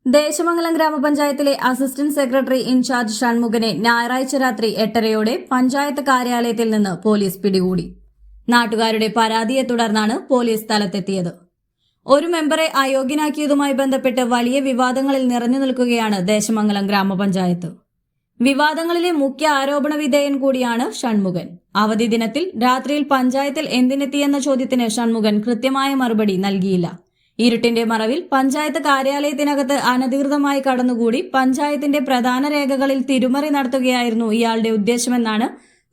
ദേശമംഗലം ഗ്രാമപഞ്ചായത്തിലെ assistant secretary in charge ഷൺമുഖനെ ഞായറാഴ്ച രാത്രി 8:30 പഞ്ചായത്ത് കാര്യാലയത്തിൽ നിന്ന് പോലീസ് പിടികൂടി. നാട്ടുകാരുടെ പരാതിയെ തുടർന്നാണ് പോലീസ് സ്ഥലത്തെത്തിയത്. ഒരു മെമ്പറെ അയോഗ്യനാക്കിയതുമായി ബന്ധപ്പെട്ട് വലിയ വിവാദങ്ങളിൽ നിറഞ്ഞു നിൽക്കുകയാണ് ദേശമംഗലം ഗ്രാമപഞ്ചായത്ത്. വിവാദങ്ങളിലെ മുഖ്യ ആരോപണ വിധേയൻ കൂടിയാണ് ഷൺമുഖൻ. അവധി ദിനത്തിൽ രാത്രിയിൽ പഞ്ചായത്തിൽ എന്തിനെത്തിയെന്ന ചോദ്യത്തിന് ഷൺമുഖൻ കൃത്യമായ മറുപടി നൽകിയില്ല. ഇരുട്ടിന്റെ മറവിൽ പഞ്ചായത്ത് കാര്യാലയത്തിനകത്ത് അനധികൃതമായി കടന്നുകൂടി പഞ്ചായത്തിന്റെ പ്രധാന രേഖകളിൽ തിരുമറി നടത്തുകയായിരുന്നു ഇയാളുടെ ഉദ്ദേശമെന്നാണ്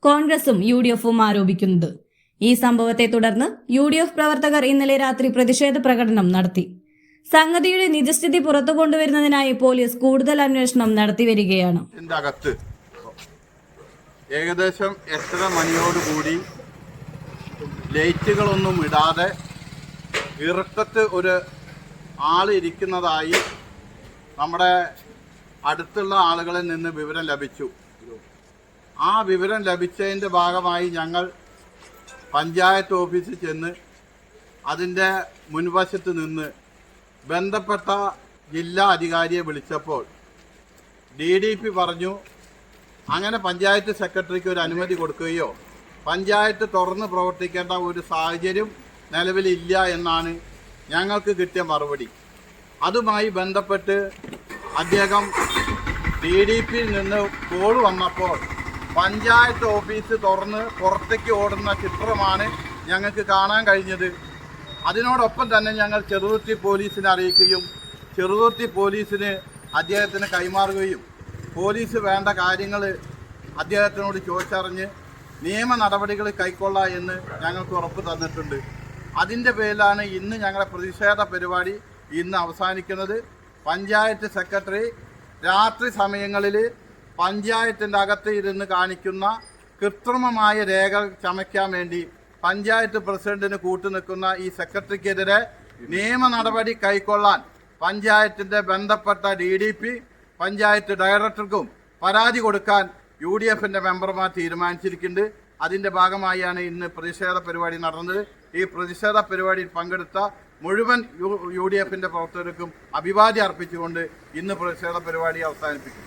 കോൺഗ്രസും UDFും ആരോപിക്കുന്നത്. ഈ സംഭവത്തെ തുടർന്ന് UDF പ്രവർത്തകർ ഇന്നലെ രാത്രി പ്രതിഷേധ പ്രകടനം നടത്തി. സംഗതിയുടെ നിജസ്ഥിതി പുറത്തു കൊണ്ടുവരുന്നതിനായി പോലീസ് കൂടുതൽ അന്വേഷണം നടത്തിവരികയാണ്. ഏകദേശം 8:30 മണിയോടുകൂടി ലൈറ്റുകളൊന്നും ഇടാതെ ഇറക്കത്ത് ഒരു ആളിരിക്കുന്നതായി നമ്മുടെ അടുത്തുള്ള ആളുകളിൽ നിന്ന് വിവരം ലഭിച്ചു. ആ വിവരം ലഭിച്ചതിൻ്റെ ഭാഗമായി ഞങ്ങൾ പഞ്ചായത്ത് ഓഫീസിൽ ചെന്ന് അതിൻ്റെ മുൻവശത്ത് നിന്ന് ബന്ധപ്പെട്ട ജില്ലാ അധികാരിയെ വിളിച്ചപ്പോൾ DDP പറഞ്ഞു അങ്ങനെ പഞ്ചായത്ത് സെക്രട്ടറിക്ക് ഒരു അനുമതി കൊടുക്കുകയോ പഞ്ചായത്ത് തുറന്ന് പ്രവർത്തിക്കേണ്ട ഒരു സാഹചര്യം നിലവിലില്ല എന്നാണ് ഞങ്ങൾക്ക് കിട്ടിയ മറുപടി. അതുമായി ബന്ധപ്പെട്ട് അദ്ദേഹം DDPയിൽ നിന്ന് കോൾ വന്നപ്പോൾ പഞ്ചായത്ത് ഓഫീസ് തുറന്ന് പുറത്തേക്ക് ഓടുന്ന ചിത്രമാണ് ഞങ്ങൾക്ക് കാണാൻ കഴിഞ്ഞത്. അതിനോടൊപ്പം തന്നെ ഞങ്ങൾ ചെറുതുരുത്തി പോലീസിനെ അറിയിക്കുകയും ചെറുതുരുത്തി പോലീസിന് അദ്ദേഹത്തിന് കൈമാറുകയും പോലീസ് വേണ്ട കാര്യങ്ങൾ അദ്ദേഹത്തിനോട് ചോദിച്ചറിഞ്ഞ് നിയമ നടപടികൾ കൈക്കൊള്ളാം എന്ന് ഞങ്ങൾക്ക് ഉറപ്പ് തന്നിട്ടുണ്ട്. അതിൻ്റെ പേരിലാണ് ഇന്ന് ഞങ്ങളുടെ പ്രതിഷേധ പരിപാടി ഇന്ന് അവസാനിക്കുന്നത്. പഞ്ചായത്ത് സെക്രട്ടറി രാത്രി സമയങ്ങളിൽ പഞ്ചായത്തിൻ്റെ അകത്ത് ഇരുന്ന് കാണിക്കുന്ന കൃത്രിമമായ രേഖകൾ ചമയ്ക്കാൻ വേണ്ടി പഞ്ചായത്ത് പ്രസിഡന്റിന് കൂട്ടുനിൽക്കുന്ന ഈ സെക്രട്ടറിക്കെതിരെ നിയമ നടപടി കൈക്കൊള്ളാൻ പഞ്ചായത്തിൻ്റെ ബന്ധപ്പെട്ട DDP പഞ്ചായത്ത് ഡയറക്ടർക്കും പരാതി കൊടുക്കാൻ UDFിൻ്റെ മെമ്പർമാർ തീരുമാനിച്ചിരിക്കുന്നുണ്ട്. അതിൻ്റെ ഭാഗമായാണ് ഇന്ന് പ്രതിഷേധ പരിപാടി നടന്നത്. ഈ പ്രതിഷേധ പരിപാടിയിൽ പങ്കെടുത്ത മുഴുവൻ UDFിൻ്റെ പ്രവർത്തകർക്കും അഭിവാദ്യം അർപ്പിച്ചുകൊണ്ട് ഇന്ന് പ്രതിഷേധ പരിപാടി അവസാനിപ്പിക്കും.